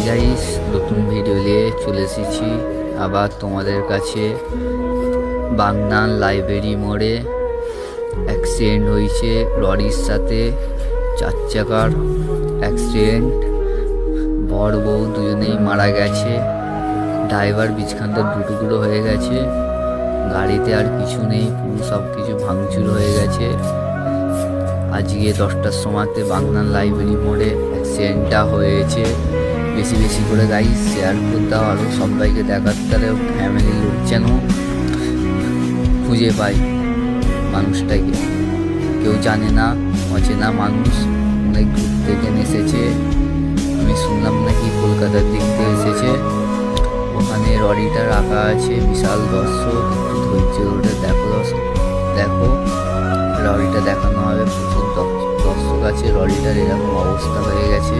Guys, নতুন video নিয়ে চলে এসেছি আবার তোমাদের কাছে। বাগনান লাইব্রেরি মোড়ে অ্যাক্সিডেন্ট হয়েছে লরির সাথে, 4 চাকার অ্যাক্সিডেন্ট। বর বউ দুজনেই মারা গেছে। ড্রাইভার বিছখানটা দুটুকরো হয়ে গেছে। গাড়িতে আর কিছু নেই, পুরো সব কিছু ভাঙচুর হয়ে গেছে। আজকে 10টার সময়তে বাগনান লাইব্রেরি মোড়ে অ্যাক্সিডেন্টটা হয়েছে। বেশি বেশি করে গাইস শেয়ার করতে দাও, আরও সবাইকে দেখাতে, তাহলে ফ্যামিলির লোক যেন খুঁজে পায় মানুষটাকে। কেউ জানে না, অচেনা মানুষ, অনেক দূর থেকে এসেছে। আমি শুনলাম নাকি কলকাতার দিক থেকে এসেছে। ওখানে লরিটা রাখা আছে, বিশাল দর্শক, একটু ধৈর্য ধরে দেখো দেখো লরিটা দেখানো হবে। প্রচুর দর্শক আছে। লরিটার এরকম অবস্থা হয়ে গেছে।